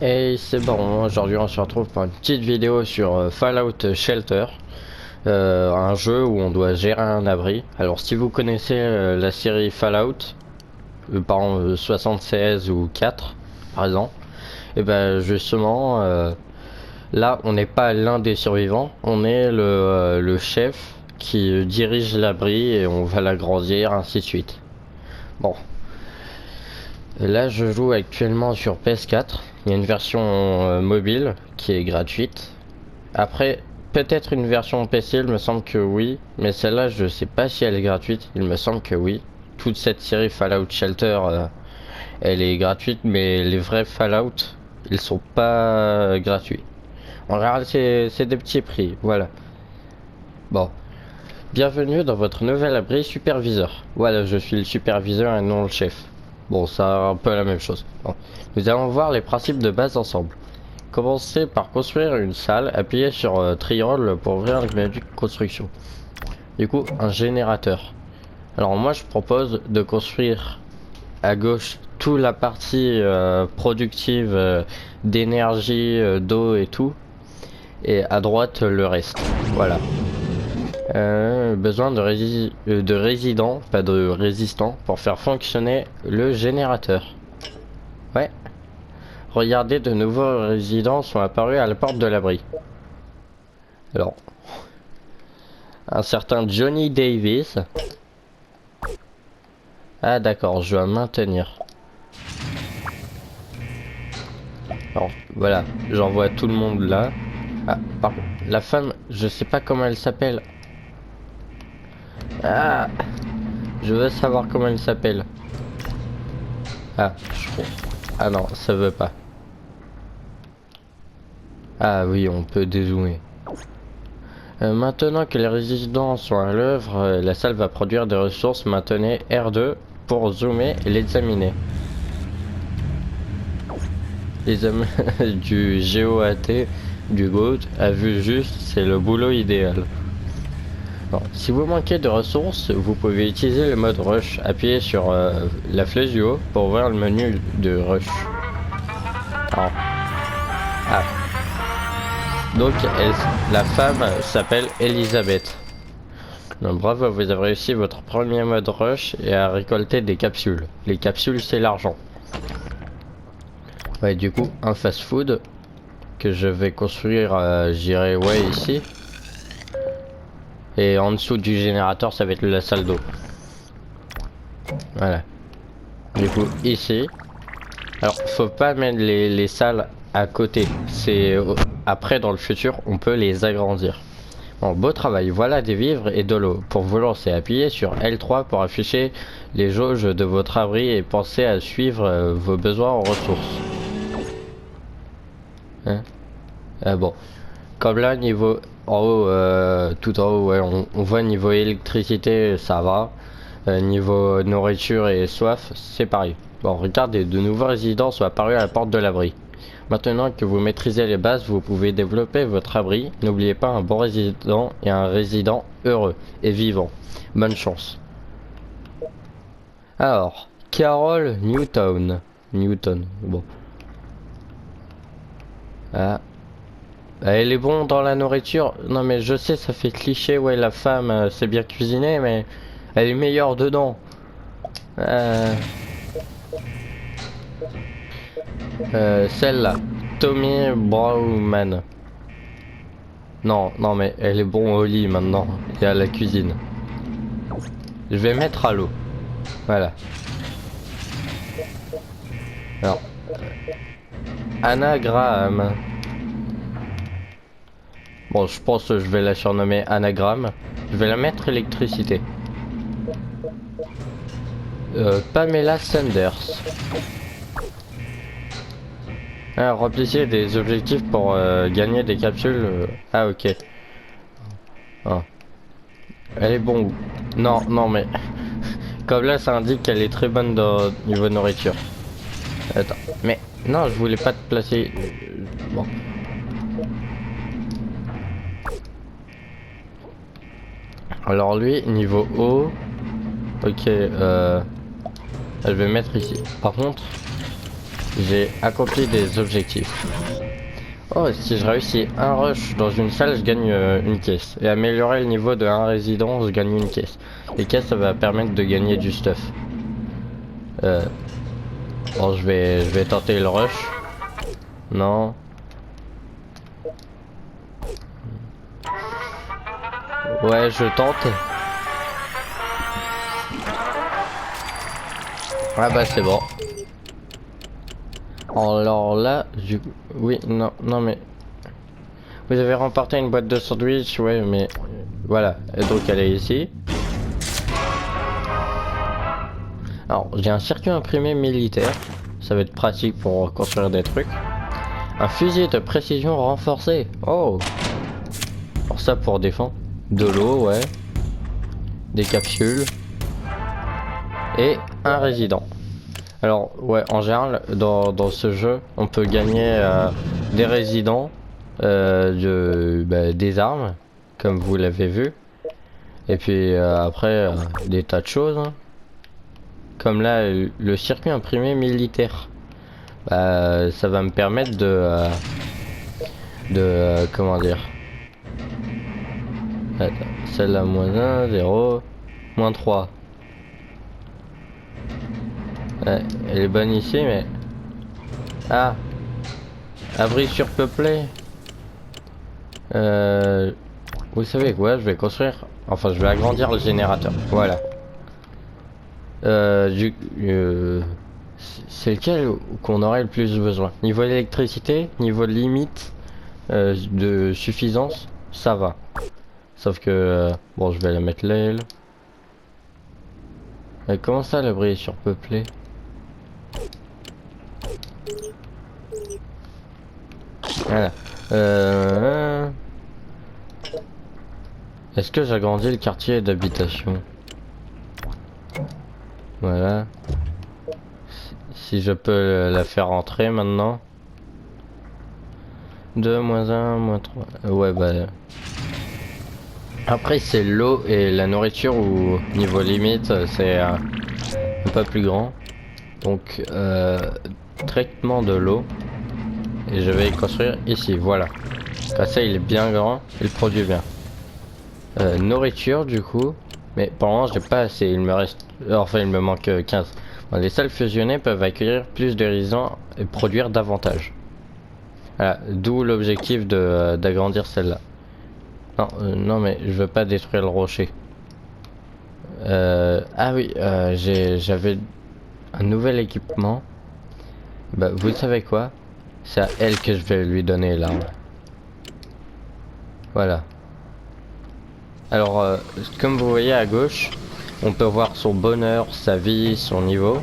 Et c'est bon, aujourd'hui on se retrouve pour une petite vidéo sur Fallout Shelter, un jeu où on doit gérer un abri. Alors si vous connaissez la série Fallout, par exemple 76 ou 4 par exemple, et ben justement là on n'est pas l'un des survivants, on est le chef qui dirige l'abri et on va l'agrandir, ainsi de suite. Bon. Là, je joue actuellement sur PS4. Il y a une version mobile qui est gratuite. Après, peut-être une version PC, il me semble que oui. Mais celle-là, je sais pas si elle est gratuite. Il me semble que oui. Toute cette série Fallout Shelter, elle est gratuite. Mais les vrais Fallout, ils sont pas gratuits. En général, c'est des petits prix. Voilà. Bon. Bienvenue dans votre nouvel abri superviseur. Voilà, je suis le superviseur et non le chef. Bon, c'est un peu la même chose. Bon. Nous allons voir les principes de base ensemble. Commencez par construire une salle, appuyez sur triangle pour ouvrir le menu construction. Du coup, un générateur. Alors moi, je propose de construire à gauche toute la partie productive d'énergie, d'eau et tout. Et à droite, le reste. Voilà. Besoin de résidents, pas de résistants, pour faire fonctionner le générateur. Ouais. Regardez, de nouveaux résidents sont apparus à la porte de l'abri. Alors, un certain Johnny Davis. Ah d'accord, je dois maintenir. Alors, voilà, j'envoie tout le monde là. Ah, par contre, la femme, je sais pas comment elle s'appelle. Ah, je veux savoir comment elle s'appelle. Ah, ah non, ça veut pas. Ah oui, on peut dézoomer. Maintenant que les résidents sont à l'œuvre, la salle va produire des ressources. Maintenez R2 pour zoomer et l'examiner. Du GOAT, du GOAT, à vue juste, c'est le boulot idéal. Bon, si vous manquez de ressources, vous pouvez utiliser le mode rush. Appuyez sur la flèche du haut pour ouvrir le menu de rush. Alors, ah. Donc la femme s'appelle Elisabeth. Donc, bravo, vous avez réussi votre premier mode rush et à récolter des capsules. Les capsules, c'est l'argent. Ouais, du coup, un fast food que je vais construire, j'irai ouais ici. Et en dessous du générateur, ça va être la salle d'eau. Voilà. Du coup, ici. Alors, faut pas mettre les salles à côté. C'est après, dans le futur, on peut les agrandir. Bon, beau travail. Voilà des vivres et de l'eau. Pour vous lancer, appuyez sur L3 pour afficher les jauges de votre abri et pensez à suivre vos besoins en ressources. Hein? Ah bon. Comme là, niveau en haut, tout en haut, ouais, on voit niveau électricité, ça va. Niveau nourriture et soif, c'est pareil. Bon, regardez, de nouveaux résidents sont apparus à la porte de l'abri. Maintenant que vous maîtrisez les bases, vous pouvez développer votre abri. N'oubliez pas, un bon résident et un résident heureux et vivant. Bonne chance. Alors, Carol Newton. Bon. Ah. Elle est bon dans la nourriture. Non mais je sais, ça fait cliché, ouais, la femme sait bien cuisiner, mais elle est meilleure dedans. Celle-là, Tommy Brauman. Non mais elle est bon au lit maintenant et à la cuisine. Je vais mettre à l'eau. Voilà. Alors, Anna Graham. Bon, je pense que je vais la surnommer Anagramme. Je vais la mettre électricité. Pamela Sanders. Ah, remplissez des objectifs pour gagner des capsules. Ah, ok. Ah. Elle est bonne. Non, mais... Comme là, ça indique qu'elle est très bonne dans niveau nourriture. Attends. Mais... Non, je voulais pas te placer... Bon. Alors lui, niveau eau... Ok, je vais mettre ici. Par contre... J'ai accompli des objectifs. Oh, si je réussis un rush dans une salle, je gagne une caisse. Et améliorer le niveau de un résident, je gagne une caisse. Les caisses, ça va permettre de gagner du stuff. Bon, je vais tenter le rush. Non. Ouais, je tente. Ah bah c'est bon. Alors là, oui, non mais... Vous avez remporté une boîte de sandwich, ouais, mais... Voilà, et donc elle est ici. Alors, j'ai un circuit imprimé militaire. Ça va être pratique pour construire des trucs. Un fusil de précision renforcé. Oh! Alors ça pour défendre. De l'eau, ouais. Des capsules. Et un résident. Alors, ouais, en général, dans ce jeu, on peut gagner des résidents, des armes, comme vous l'avez vu. Et puis après, des tas de choses. Hein. Comme là, le circuit imprimé militaire. Bah, ça va me permettre comment dire. Attends, celle-là, -1, 0, -3. Ouais, elle est bonne ici, mais... Ah! Abri surpeuplé. Vous savez quoi, je vais construire... Enfin, je vais agrandir le générateur. Voilà. C'est lequel qu'on aurait le plus besoin? Niveau électricité, niveau limite de suffisance, ça va. Sauf que... bon, je vais la mettre là, elle. Comment ça, l'abri est surpeuplé? Voilà. Est-ce que j'agrandis le quartier d'habitation? Voilà. Si je peux la faire entrer maintenant. 2, -1, -3. Ouais, bah... Après, c'est l'eau et la nourriture où, niveau limite, c'est un peu plus grand. Donc, traitement de l'eau. Et je vais y construire ici, voilà. Comme ça, il est bien grand, il produit bien. Nourriture, du coup. Mais pour le moment, j'ai pas assez, il me reste... Enfin, il me manque 15. Bon, les salles fusionnées peuvent accueillir plus de résidents et produire davantage. Voilà, d'où l'objectif d'agrandir celle-là. Non, non, mais je veux pas détruire le rocher. Ah oui, j'avais un nouvel équipement. Bah, vous savez quoi? C'est à elle que je vais lui donner l'arme. Voilà. Alors, comme vous voyez à gauche, on peut voir son bonheur, sa vie, son niveau.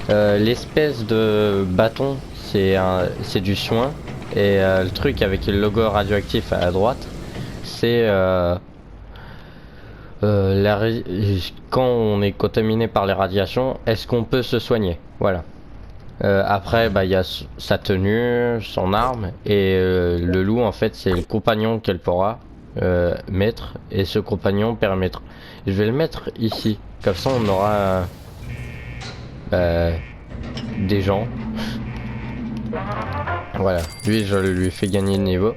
L'espèce de bâton, c'est du soin. Et le truc avec le logo radioactif à droite, c'est quand on est contaminé par les radiations, est-ce qu'on peut se soigner? Voilà. Après, bah, il y a sa tenue, son arme, et le loup, en fait, c'est le compagnon qu'elle pourra mettre, et ce compagnon permettra. Je vais le mettre ici, comme ça on aura des gens. Voilà, lui, je lui fais gagner de niveau.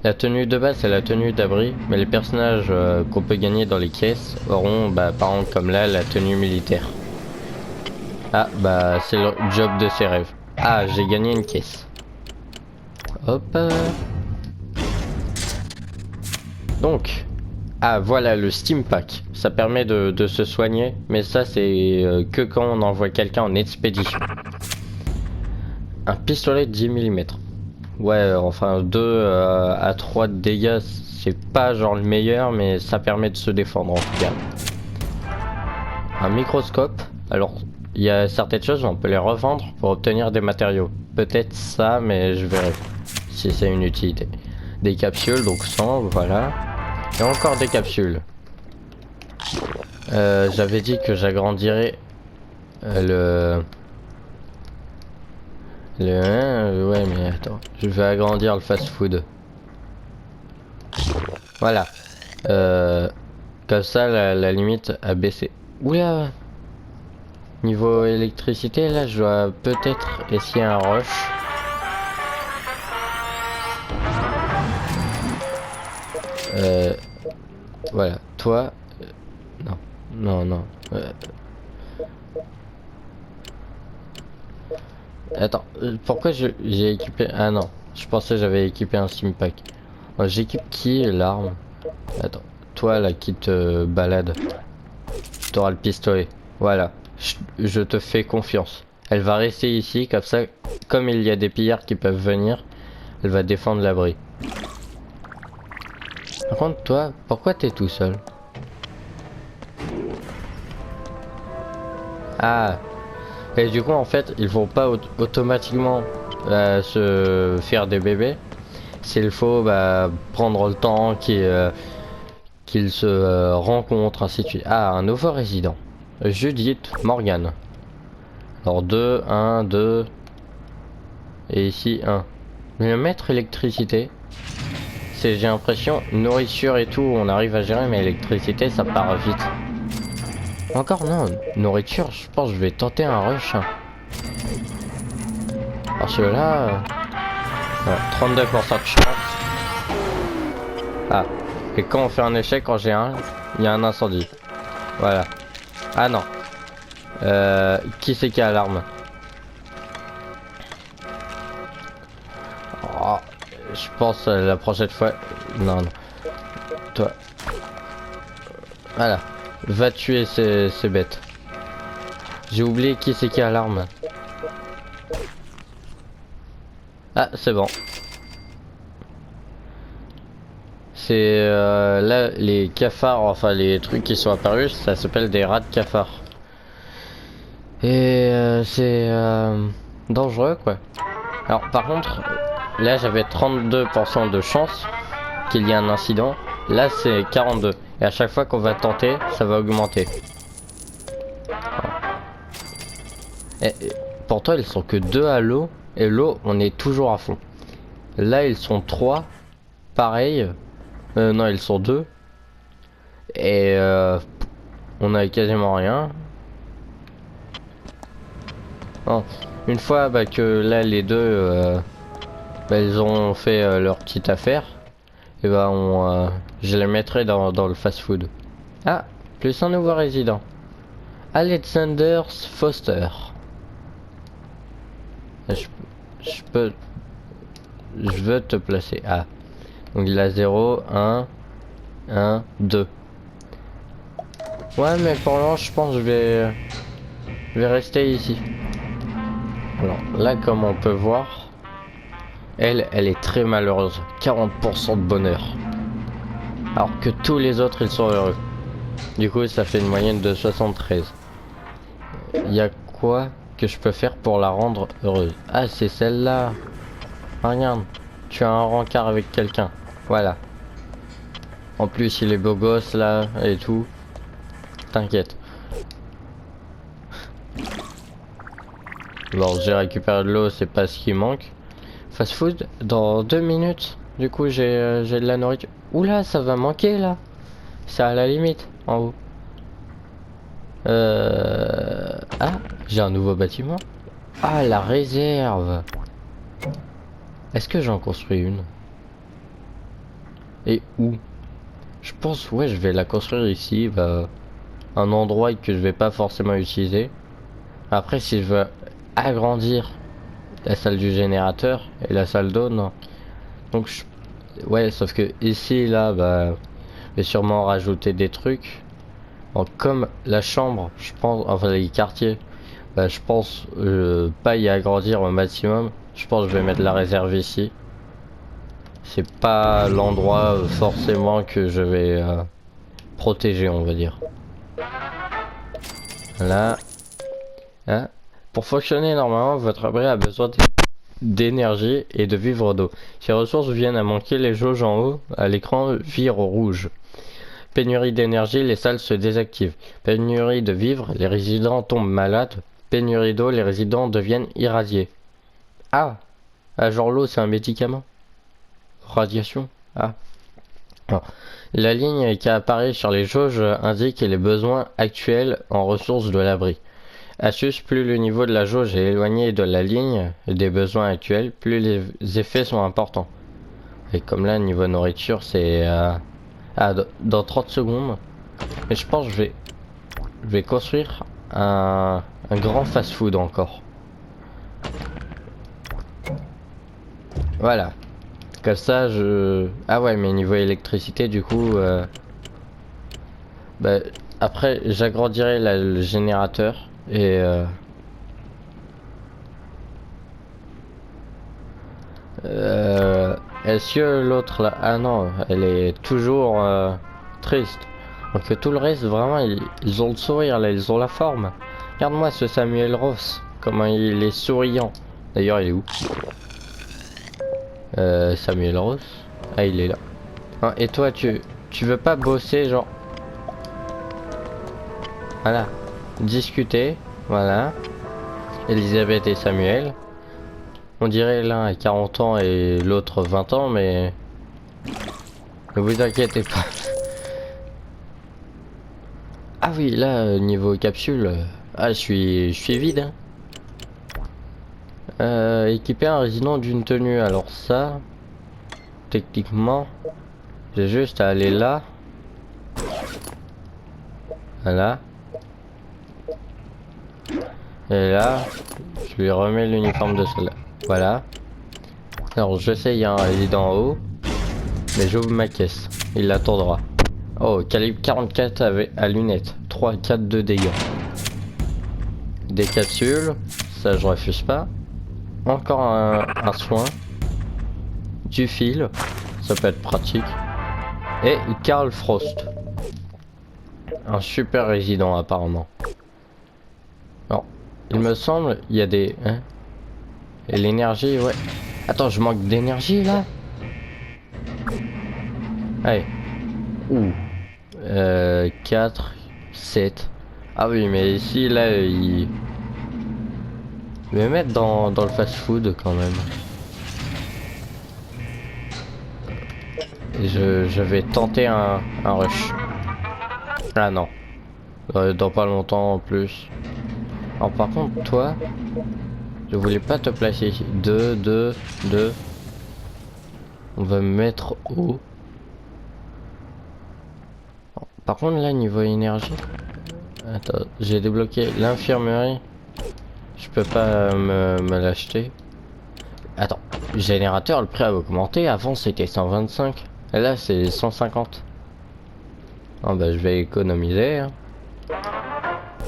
La tenue de base, c'est la tenue d'abri, mais les personnages qu'on peut gagner dans les caisses auront, bah, par exemple, comme là, la tenue militaire. Ah, bah, c'est le job de ses rêves. Ah, j'ai gagné une caisse. Hop. Donc, ah, voilà le Steam Pack. Ça permet de se soigner, mais ça, c'est que quand on envoie quelqu'un en expédition. Un pistolet de 10 mm. Ouais, enfin 2 à 3 de dégâts, c'est pas genre le meilleur, mais ça permet de se défendre en tout cas. Un microscope. Alors, il y a certaines choses, on peut les revendre pour obtenir des matériaux. Peut-être ça, mais je verrai si c'est une utilité. Des capsules, donc 100, voilà. Et encore des capsules. J'avais dit que j'agrandirais ouais, mais attends, je vais agrandir le fast-food. Voilà. Comme ça, la limite a baissé. Oula! Niveau électricité, là, je dois peut-être essayer un rush. Voilà, toi... non, non, non. Attends, pourquoi j'ai équipé... Ah non, je pensais que j'avais équipé un Stimpack. J'équipe qui, l'arme? Attends, toi là qui te balade, t'auras le pistolet. Voilà, je te fais confiance. Elle va rester ici, comme ça, comme il y a des pillards qui peuvent venir, elle va défendre l'abri. Par contre, toi, pourquoi t'es tout seul? Ah, et du coup, en fait, ils vont pas automatiquement se faire des bébés. S'il faut prendre le temps qu'ils se rencontrent, ainsi de suite. Ah, un nouveau résident. Judith Morgan. Alors 2, 1, 2. Et ici 1. Le maître électricité. C'est, j'ai l'impression, nourriture et tout, on arrive à gérer, mais électricité, ça part vite. Encore non, nourriture, je pense que je vais tenter un rush. Parce que là... 32% de chance. Ah, et quand on fait un échec, quand j'ai un, il y a un incendie. Voilà. Ah non. Qui c'est qui a l'arme? Oh, je pense la prochaine fois... Non, non. Toi. Voilà. Va tuer ces bêtes. J'ai oublié qui c'est qui a l'arme. Ah, c'est bon. C'est là, les cafards, enfin les trucs qui sont apparus, ça s'appelle des rats de cafards. Et c'est dangereux quoi. Alors par contre, là j'avais 32% de chance qu'il y ait un incident. Là c'est 42. Et à chaque fois qu'on va tenter, ça va augmenter. Et pourtant ils sont que 2 à l'eau. Et l'eau on est toujours à fond. Là ils sont 3. Pareil. Non ils sont 2. Et on a quasiment rien. Bon, une fois que là les deux ils ont fait leur petite affaire, et je les mettrai dans le fast food. Ah, plus un nouveau résident. Alexander Foster. Je peux... Je veux te placer. Ah. Donc il a 0, 1, 1, 2. Ouais mais pour le moment je pense que je vais rester ici. Alors là comme on peut voir, elle est très malheureuse. 40% de bonheur. Alors que tous les autres ils sont heureux. Du coup ça fait une moyenne de 73. Il y a quoi que je peux faire pour la rendre heureuse? Ah c'est celle-là. Ah, regarde, tu as un rencard avec quelqu'un. Voilà. En plus il est beau gosse là et tout. T'inquiète. Bon j'ai récupéré de l'eau, c'est pas ce qui manque. Fast food dans 2 minutes. Du coup j'ai de la nourriture. Oula ça va manquer là. C'est à la limite en haut. Ah j'ai un nouveau bâtiment. Ah la réserve. Est-ce que j'en construis une? Et où? Je pense ouais je vais la construire ici. Un endroit que je vais pas forcément utiliser. Après si je veux agrandir la salle du générateur et la salle d'eau, non. Donc ouais sauf que ici là je vais sûrement rajouter des trucs. Bon, comme la chambre je pense, enfin les quartiers, je pense pas y agrandir au maximum. Je pense que je vais mettre la réserve ici. C'est pas l'endroit forcément que je vais protéger on va dire. Là. Hein? Pour fonctionner normalement, votre abri a besoin d'énergie et de vivres d'eau. Si les ressources viennent à manquer, les jauges en haut à l'écran virent au rouge. Pénurie d'énergie, les salles se désactivent. Pénurie de vivres, les résidents tombent malades. Pénurie d'eau, les résidents deviennent irradiés. Ah, genre l'eau c'est un médicament. Radiation. Ah. Non. La ligne qui apparaît sur les jauges indique les besoins actuels en ressources de l'abri. Astuce, plus le niveau de la jauge est éloigné de la ligne des besoins actuels, plus les effets sont importants. Et comme là, niveau nourriture, c'est dans 30 secondes. Mais je pense que je vais construire un grand fast-food encore. Voilà. Comme ça, Ah ouais, mais niveau électricité, du coup... Bah, après, j'agrandirai le générateur. Et... Est-ce que l'autre là... Ah non, elle est toujours triste. Donc tout le reste, vraiment, ils ont le sourire là, ils ont la forme. Regarde-moi ce Samuel Ross, comment il est souriant. D'ailleurs, il est où? Samuel Ross. Ah, il est là. Ah, et toi, tu veux pas bosser, genre... Voilà. Discuter, voilà. Elisabeth et Samuel. On dirait l'un a 40 ans et l'autre 20 ans, mais... Ne vous inquiétez pas. Ah oui, là, niveau capsule... Ah, je suis vide, hein. Équiper un résident d'une tenue. Alors ça... Techniquement... J'ai juste à aller là. Voilà. Et là... Je lui remets l'uniforme de cela. Voilà. Alors je sais, il y a un résident en haut. Mais j'ouvre ma caisse. Il l'attendra. Oh, calibre 44 avec à lunettes. 3, 4 de dégâts. Des capsules. Ça, je refuse pas. Encore un soin. Du fil. Ça peut être pratique. Et Karl Frost. Un super résident apparemment. Alors, il me semble, il y a des... Hein, et l'énergie, ouais. Attends, je manque d'énergie là. Allez. Ouh. 4, 7. Ah oui, mais ici, là, il... Je vais mettre dans le fast-food quand même. Et je vais tenter un rush. Ah non. Dans pas longtemps en plus. Alors par contre, toi, je voulais pas te placer ici. 2, 2, 2. On va me mettre haut. Par contre, là, niveau énergie... Attends, j'ai débloqué l'infirmerie. Je peux pas me l'acheter. Attends, générateur, le prix a augmenté. Avant, c'était 125. Et là, c'est 150. Ah bah, je vais économiser. Hein.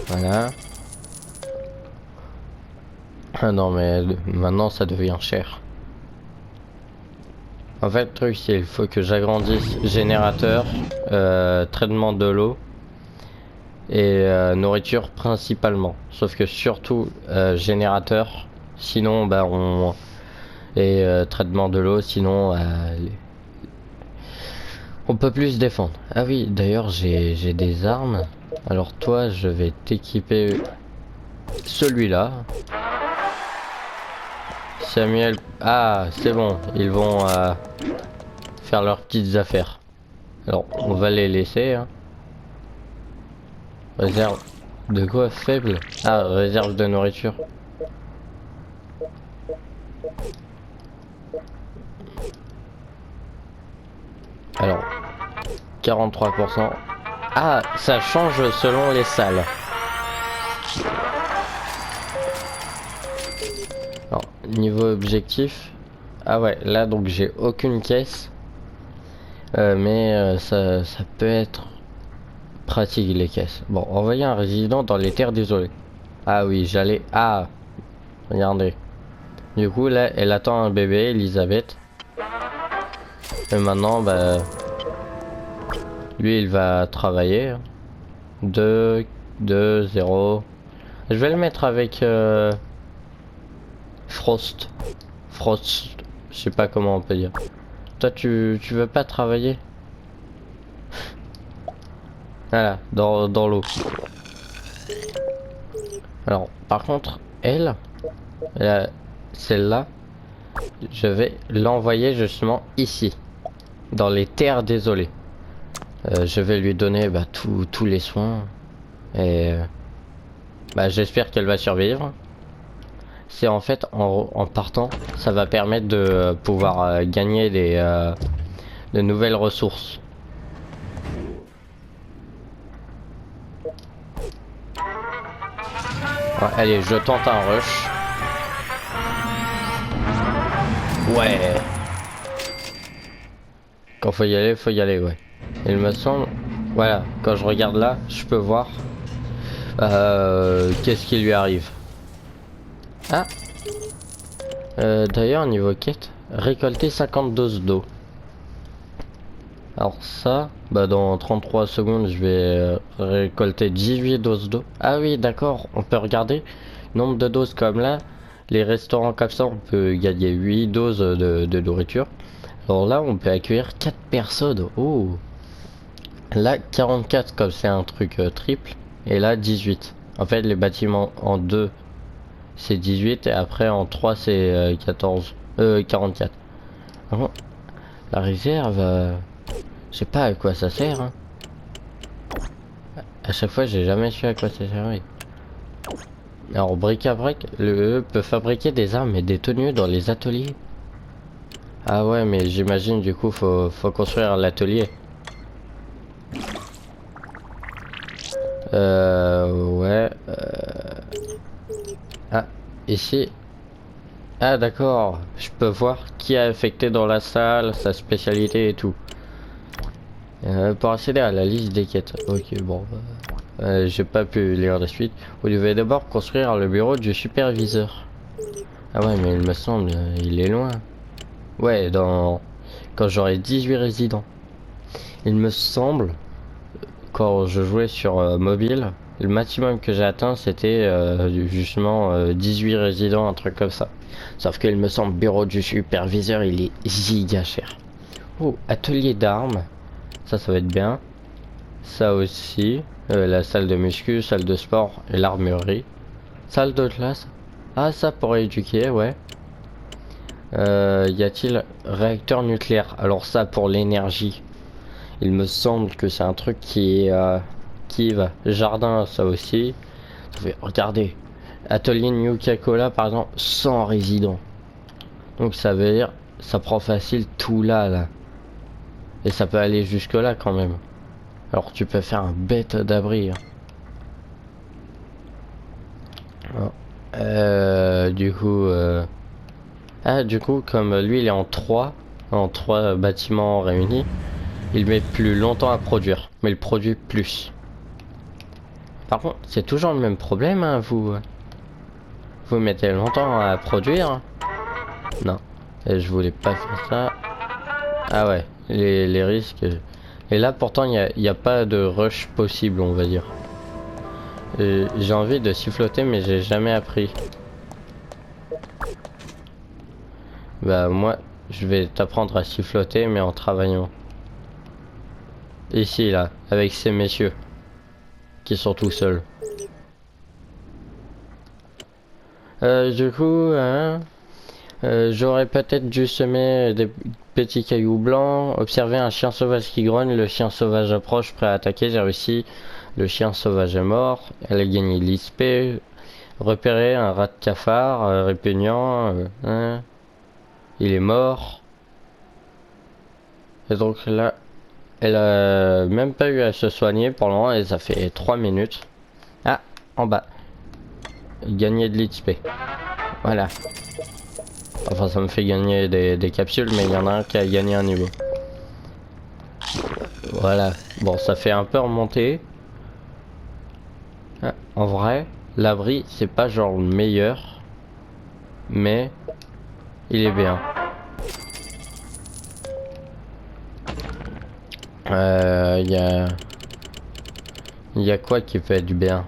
Voilà. Ah non, mais maintenant, ça devient cher. En fait, le truc, c'est qu'il faut que j'agrandisse générateur, traitement de l'eau et nourriture principalement. Sauf que surtout générateur, sinon bah et traitement de l'eau, sinon on peut plus se défendre. Ah oui, d'ailleurs j'ai des armes. Alors toi, je vais t'équiper celui-là. Samuel, ah c'est bon, ils vont faire leurs petites affaires. Alors on va les laisser. Hein. Réserve de quoi faible? Ah, réserve de nourriture. Alors 43%. Ah, ça change selon les salles. Alors, niveau objectif. Ah ouais, là donc j'ai aucune caisse. Mais ça peut être pratique les caisses. Bon, envoyer un résident dans les terres désolées. Ah oui, j'allais... Ah, regardez. Du coup, là, elle attend un bébé, Elisabeth. Et maintenant, bah... Lui, il va travailler. 2, 2, 0. Je vais le mettre avec... Frost. Frost. Je sais pas comment on peut dire. Toi, tu veux pas travailler? Voilà, dans l'eau. Alors, par contre, elle celle-là, je vais l'envoyer justement ici, dans les terres désolées. Je vais lui donner bah, tous les soins. Et Bah, j'espère qu'elle va survivre. C'est en fait en partant, ça va permettre de pouvoir gagner de nouvelles ressources. Ouais, allez, je tente un rush. Ouais. Quand faut y aller, ouais. Il me semble, voilà, quand je regarde là, je peux voir qu'est-ce qui lui arrive. Ah. D'ailleurs, niveau quête, récolter 50 doses d'eau. Alors ça, bah dans 33 secondes, je vais récolter 18 doses d'eau. Ah oui, d'accord, on peut regarder. Nombre de doses comme là, les restaurants comme ça, on peut gagner 8 doses de nourriture. Alors là, on peut accueillir 4 personnes. Oh. Là, 44 comme c'est un truc triple. Et là, 18. En fait, les bâtiments en 2, c'est 18. Et après, en 3, c'est 44. Vraiment, la réserve, je sais pas à quoi ça sert. Hein. À chaque fois, j'ai jamais su à quoi ça servait. Alors, bric-à-brac, le E peut fabriquer des armes et des tenues dans les ateliers. Ah ouais, mais j'imagine du coup, faut construire l'atelier. Ouais. Ah, ici. Ah d'accord, je peux voir qui a affecté dans la salle, sa spécialité et tout. Pour accéder à la liste des quêtes. Ok, bon. J'ai pas pu lire la suite. Vous devez d'abord construire le bureau du superviseur. Ah ouais, mais il me semble, il est loin. Ouais, quand j'aurai 18 résidents. Il me semble, quand je jouais sur mobile, le maximum que j'ai atteint c'était justement 18 résidents, un truc comme ça. Sauf qu'il me semble bureau du superviseur il est giga cher. Oh, atelier d'armes, ça va être bien. Ça aussi, la salle de muscu, salle de sport et l'armurerie. Salle de classe, ah ça pour éduquer, ouais. Y a-t-il réacteur nucléaire? Alors ça pour l'énergie. Il me semble que c'est un truc qui va. Jardin, ça aussi. Regardez. Atelier New Coca-Cola, par exemple, 100 résidents. Donc ça veut dire, ça prend facile tout là. Et ça peut aller jusque là quand même. Alors tu peux faire un bête d'abri. Hein. Du coup... Ah, du coup, comme lui, il est en 3 bâtiments réunis, il met plus longtemps à produire, mais il produit plus. Par contre, c'est toujours le même problème, hein, vous mettez longtemps à produire. Non, et je voulais pas faire ça. Ah ouais, les risques. Et là, pourtant, il y a pas de rush possible, on va dire. J'ai envie de siffloter, mais j'ai jamais appris. Bah moi, je vais t'apprendre à siffloter, mais en travaillant. Ici, là, avec ces messieurs. Qui sont tout seuls. Du coup, hein, j'aurais peut-être dû semer des petits cailloux blancs, observer un chien sauvage qui grogne, le chien sauvage approche, prêt à attaquer, j'ai réussi. Le chien sauvage est mort, elle a gagné l'XP. Repérer un rat de cafard, répugnant, hein. Il est mort. Et donc là, elle a même pas eu à se soigner pour le moment et ça fait 3 minutes. Ah, en bas. Gagner de l'XP. Voilà. Enfin, ça me fait gagner des capsules, mais il y en a un qui a gagné un niveau. Voilà. Bon, ça fait un peu remonter. Ah, en vrai, l'abri, c'est pas genre le meilleur. Mais il est bien. Il y a quoi qui peut être bien?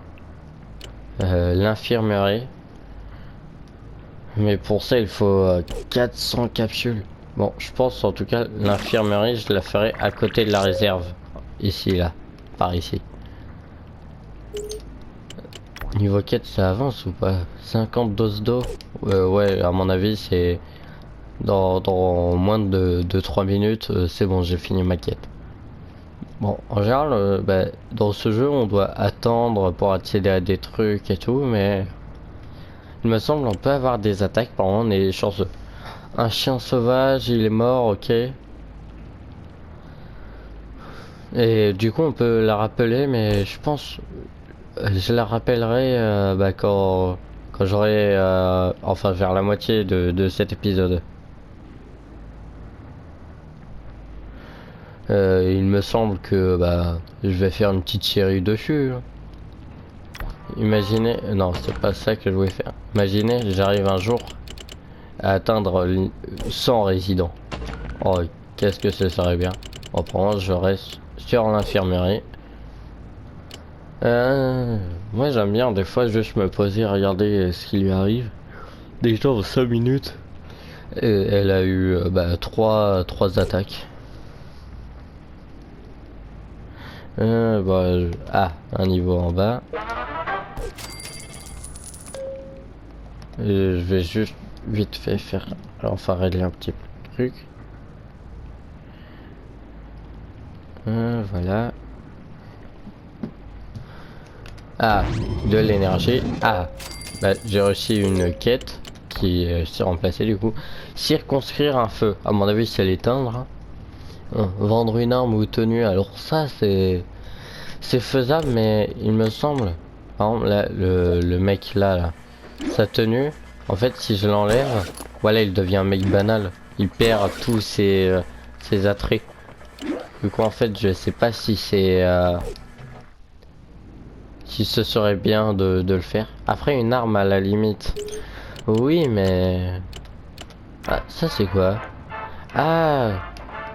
L'infirmerie. Mais pour ça, il faut 400 capsules. Bon, je pense en tout cas, l'infirmerie, je la ferai à côté de la réserve. Ici, là. Par ici. Niveau 4, ça avance ou pas? 50 doses d'eau? Ouais, à mon avis, c'est... Dans moins de 3 minutes, c'est bon, j'ai fini ma quête. Bon, en général, dans ce jeu, on doit attendre pour accéder à des trucs et tout, mais il me semble on peut avoir des attaques. Par exemple, on est chanceux. Un chien sauvage, il est mort, ok. Et du coup, on peut la rappeler, mais je pense, je la rappellerai quand j'aurai, enfin, vers la moitié de cet épisode. Il me semble que je vais faire une petite série dessus. Imaginez, non, c'est pas ça que je voulais faire. Imaginez, j'arrive un jour à atteindre 100 résidents. Oh, qu'est-ce que ce serait bien. En France, je reste sur l'infirmerie. Moi, j'aime bien des fois juste me poser, regarder ce qui lui arrive. Déjà en 5 minutes. Et elle a eu 3 attaques. Un niveau en bas. Je vais juste vite fait faire, enfin régler un petit truc. Voilà. Ah, de l'énergie. Ah, j'ai reçu une quête qui s'est remplacée du coup. Circonscrire un feu. À mon avis, c'est l'éteindre. Vendre une arme ou tenue. Alors ça, c'est faisable, mais il me semble. Par exemple, là, le mec là, sa tenue. En fait, si je l'enlève, voilà, il devient un mec banal. Il perd tous ses attraits. Du coup, en fait, je sais pas si c'est si ce serait bien de le faire. Après, une arme à la limite. Oui, mais ah, ça c'est quoi? Ah,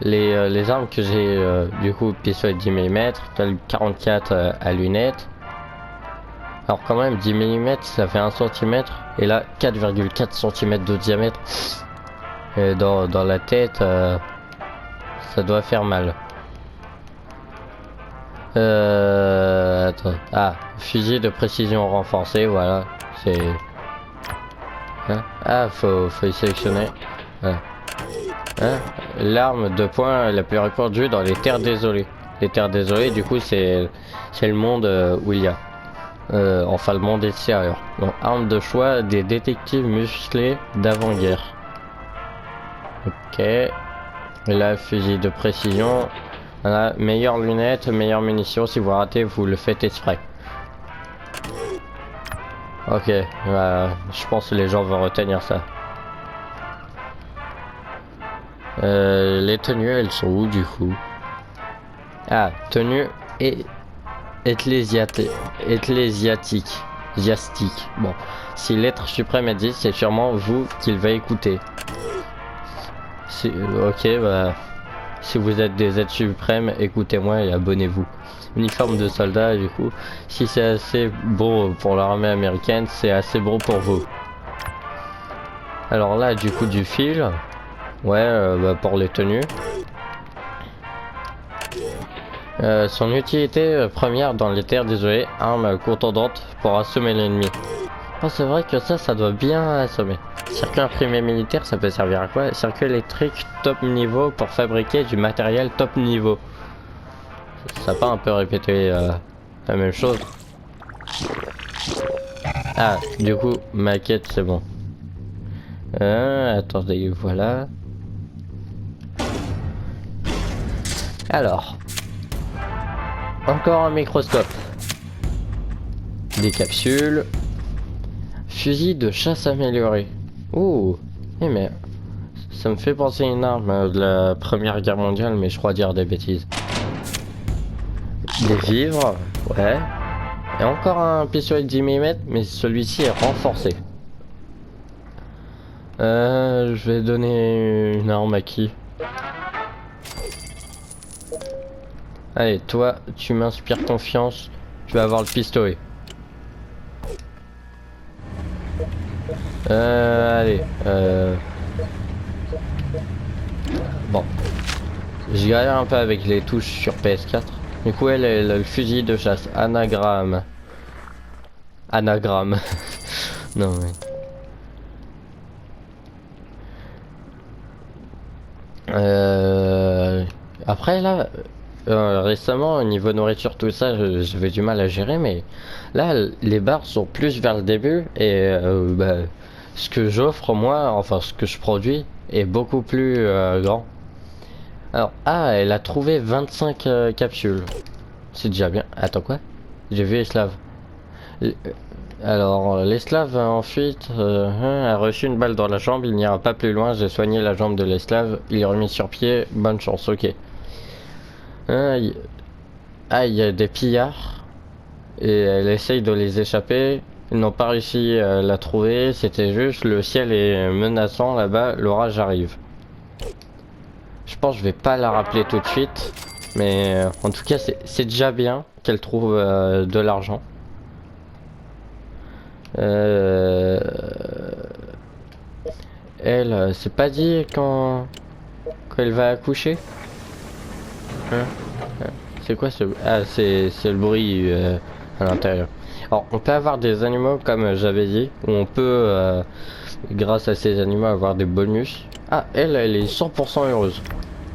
les armes que j'ai du coup, pistolet 10 mm, calibre 44 à lunettes. Alors quand même 10 mm ça fait 1 cm et là 4,4 cm de diamètre. Et dans la tête ça doit faire mal. Attends. Ah, fusil de précision renforcé, voilà. C'est... Hein? Ah, faut y sélectionner. Hein? L'arme de poing la plus répandue dans les terres désolées. Les terres désolées, du coup, c'est le monde où il y a. Enfin, le monde extérieur. Donc, arme de choix des détectives musclés d'avant-guerre. Ok. Et là, fusil de précision. Voilà, meilleure lunette, meilleure munition. Si vous ratez, vous le faites exprès. Ok, je pense que les gens vont retenir ça. Les tenues, elles sont où du coup? Ah, tenue et ecclésiastique. Ecclésiastique. Bon, si l'être suprême est dit, c'est sûrement vous qu'il va écouter. Ok, si vous êtes des êtres suprêmes, écoutez-moi et abonnez-vous. Uniforme de soldat, du coup, si c'est assez beau pour l'armée américaine, c'est assez beau pour vous. Alors là, du coup, du fil, ouais, pour les tenues. Son utilité première dans les terres désolées, arme contondante pour assommer l'ennemi. Oh, c'est vrai que ça doit bien assommer. Circuit imprimé militaire, ça peut servir à quoi? Circuit électrique top niveau pour fabriquer du matériel top niveau. Ça n'a pas un peu répété la même chose? Ah, du coup, maquette, c'est bon. Attendez, voilà. Alors. Encore un microscope. Des capsules. Fusil de chasse amélioré. Ouh. Eh mais... ça me fait penser à une arme de la Première Guerre mondiale, mais je crois dire des bêtises. Des vivres. Ouais. Et encore un pistolet de 10 mm, mais celui-ci est renforcé. Je vais donner une arme à qui? Allez, toi, tu m'inspires confiance. Tu vas avoir le pistolet. Allez. Bon. Je galère un peu avec les touches sur PS4. Du coup, elle a le fusil de chasse. Anagramme. Anagramme. Non, mais... Après, là... récemment, au niveau nourriture, tout ça, j'avais du mal à gérer, mais là, les barres sont plus vers le début et bah, ce que j'offre moi, enfin ce que je produis, est beaucoup plus grand. Alors, ah, elle a trouvé 25 capsules. C'est déjà bien. Attends, quoi? J'ai vu esclave. L- Alors, l'esclave en fuite a reçu une balle dans la jambe, il n'ira pas plus loin, j'ai soigné la jambe de l'esclave, il est remis sur pied, bonne chance, ok. Hein, il y a des pillards, et elle essaye de les échapper, ils n'ont pas réussi à la trouver, c'était juste, le ciel est menaçant là-bas, l'orage arrive. Je pense que je vais pas la rappeler tout de suite, mais en tout cas c'est déjà bien qu'elle trouve de l'argent. Euh, Elle, c'est pas dit quand elle va accoucher? Hein? C'est quoi ce... Ah, c'est le bruit à l'intérieur. Alors, on peut avoir des animaux, comme j'avais dit, où on peut, grâce à ces animaux, avoir des bonus. Ah, elle est 100% heureuse.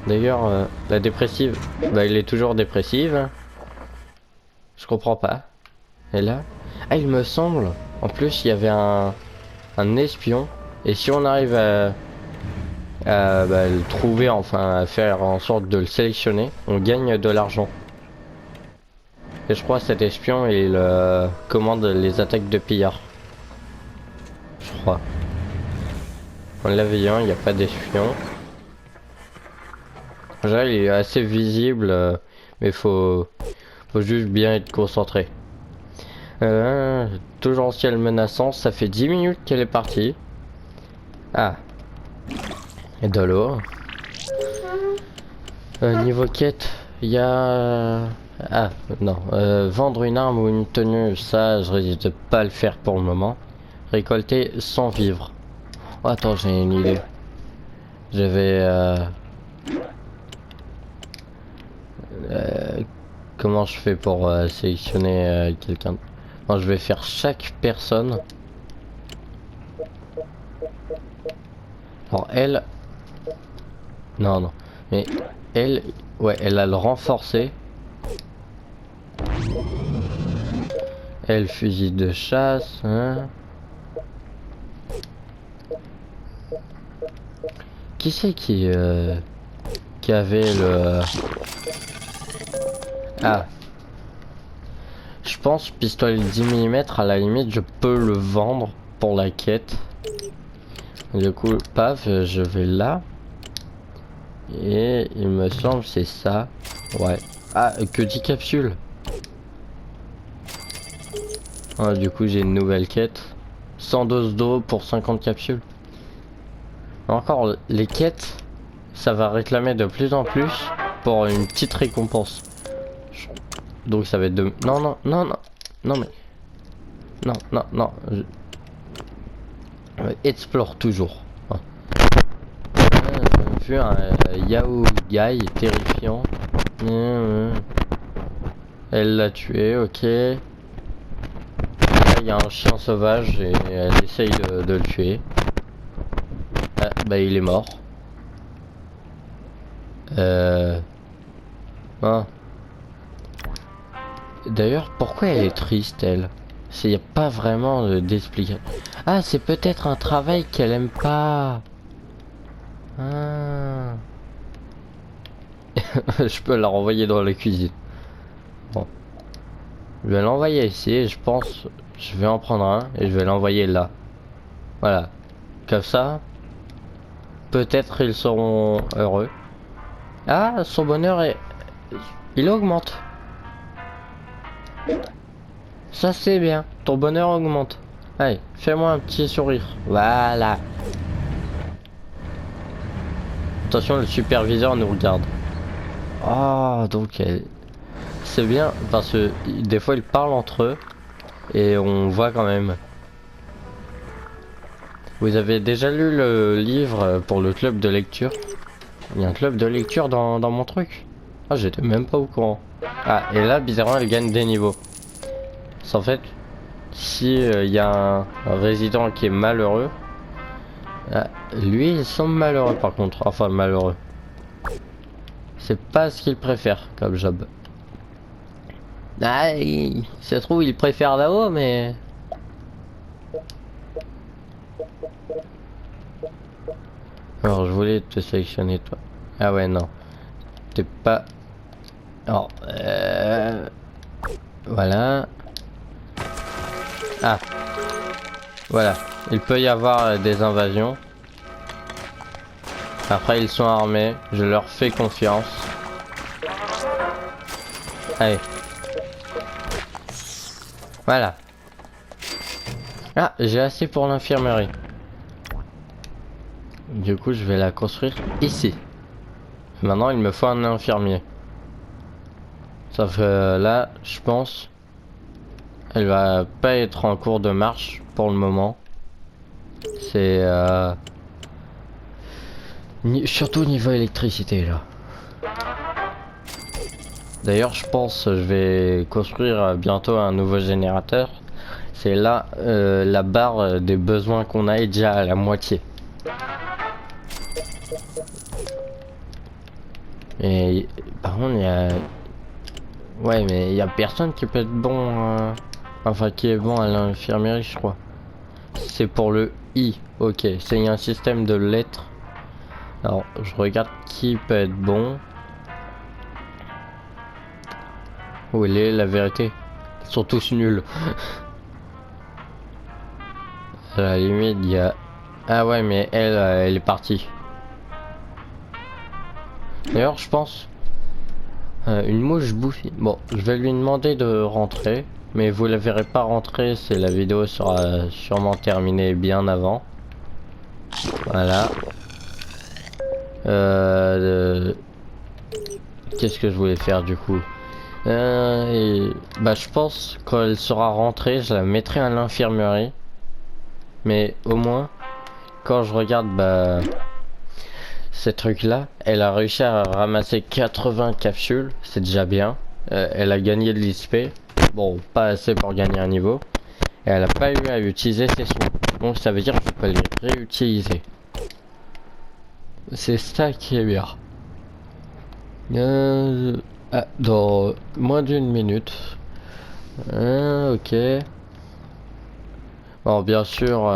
D'ailleurs, la dépressive, bah, elle est toujours dépressive. Hein. Je comprends pas. Et là... Ah, il me semble, en plus, il y avait un espion. Et si on arrive à bah, le trouver, enfin à faire en sorte de le sélectionner, on gagne de l'argent. Et je crois que cet espion il commande les attaques de pillards. Je crois. En l'avait il n'y a pas d'espion. Déjà il est assez visible, mais faut juste bien être concentré. Toujours en ciel menaçant, ça fait 10 minutes qu'elle est partie. Ah, et de l'eau. Niveau quête, il y a... Ah, non. Vendre une arme ou une tenue, ça, je risque de pas le faire pour le moment. Récolter sans vivre. Oh, attends, j'ai une idée. Je vais... comment je fais pour sélectionner quelqu'un? Non, je vais faire chaque personne. Alors, elle... Non, non. Mais elle... Ouais, elle a le renforcé. Elle, fusil de chasse, hein. Qui c'est qui avait le... Ah. Je pense pistolet 10 mm, à la limite, je peux le vendre pour la quête. Du coup, paf, je vais là. Et il me semble c'est ça. Ouais. Ah, que 10 capsules. Ah, du coup, j'ai une nouvelle quête. 100 doses d'eau pour 50 capsules. Encore, les quêtes, ça va réclamer de plus en plus pour une petite récompense. Donc ça va être de... Non, non, non, non. Non, mais... Non, non, non. Explore toujours. Ah. J'ai vu un Yahoo Guy terrifiant. Elle l'a tué, ok. Il y a un chien sauvage et elle essaye de le tuer. Ah, bah il est mort. Ah. D'ailleurs, pourquoi elle est triste, elle? Il n'y a pas vraiment d'explication. Ah, c'est peut-être un travail qu'elle aime pas. Ah. Je peux la renvoyer dans la cuisine. Bon. Je vais l'envoyer ici et je pense... Je vais en prendre un et je vais l'envoyer là. Voilà. Comme ça, peut-être ils seront heureux. Ah, son bonheur est... Il augmente. Ça c'est bien. Ton bonheur augmente. Allez, fais-moi un petit sourire. Voilà. Attention, le superviseur nous regarde. Oh, donc c'est bien parce que des fois ils parlent entre eux et on voit quand même. Vous avez déjà lu le livre pour le club de lecture? Il y a un club de lecture dans mon truc. Ah, j'étais même pas au courant. Ah, et là, bizarrement, elle gagne des niveaux. C'est en fait, si il y a un résident qui est malheureux, lui, il semble malheureux par contre. Enfin, malheureux. C'est pas ce qu'il préfère comme job. Ah, ça se trouve, il préfère là-haut, mais... Alors, je voulais te sélectionner, toi. Ah ouais, non. T'es pas... Alors, voilà. Ah. Voilà. Il peut y avoir des invasions. Après, ils sont armés. Je leur fais confiance. Allez. Voilà. Ah, j'ai assez pour l'infirmerie. Du coup, je vais la construire ici. Maintenant, il me faut un infirmier. Sauf que là, je pense, elle va pas être en cours de marche pour le moment. C'est surtout niveau électricité là. D'ailleurs, je pense je vais construire bientôt un nouveau générateur. C'est là la barre des besoins qu'on a est déjà à la moitié. Et par contre, il y a... Ouais, mais il y a personne qui peut être bon... Enfin, qui est bon à l'infirmerie, je crois. C'est pour le I. Ok, c'est un système de lettres. Alors, je regarde qui peut être bon. Où elle est, la vérité? Ils sont tous nuls. À la limite, il y a... Ah ouais, mais elle, elle est partie. D'ailleurs, je pense... une mouche bouffie. Bon, je vais lui demander de rentrer. Mais vous la verrez pas rentrer, c'est la vidéo sera sûrement terminée bien avant. Voilà. Qu'est-ce que je voulais faire du coup? Bah je pense quand elle sera rentrée, je la mettrai à l'infirmerie. Mais au moins, quand je regarde bah ces trucs là, elle a réussi à ramasser 80 capsules, c'est déjà bien. Elle a gagné de l'XP. Bon, pas assez pour gagner un niveau. Et elle a pas eu à utiliser ses soins. Donc ça veut dire que je peux les réutiliser. C'est ça qui est bien. Dans moins d'une minute. Ok. Bon, bien sûr,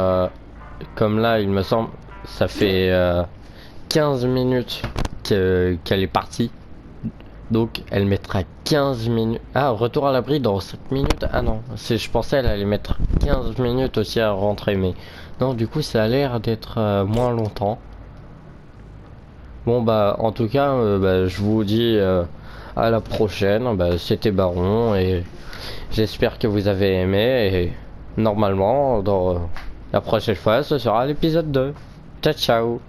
comme là, il me semble, ça fait 15 minutes qu'elle est partie. Donc, elle mettra 15 minutes. Ah, retour à l'abri dans 5 minutes. Ah non, je pensais elle allait mettre 15 minutes aussi à rentrer. Mais non, du coup, ça a l'air d'être moins longtemps. Bon, bah, en tout cas, bah, je vous dis à la prochaine. Bah, c'était Baron et j'espère que vous avez aimé. Et normalement, dans la prochaine fois, ce sera l'épisode 2. Ciao, ciao.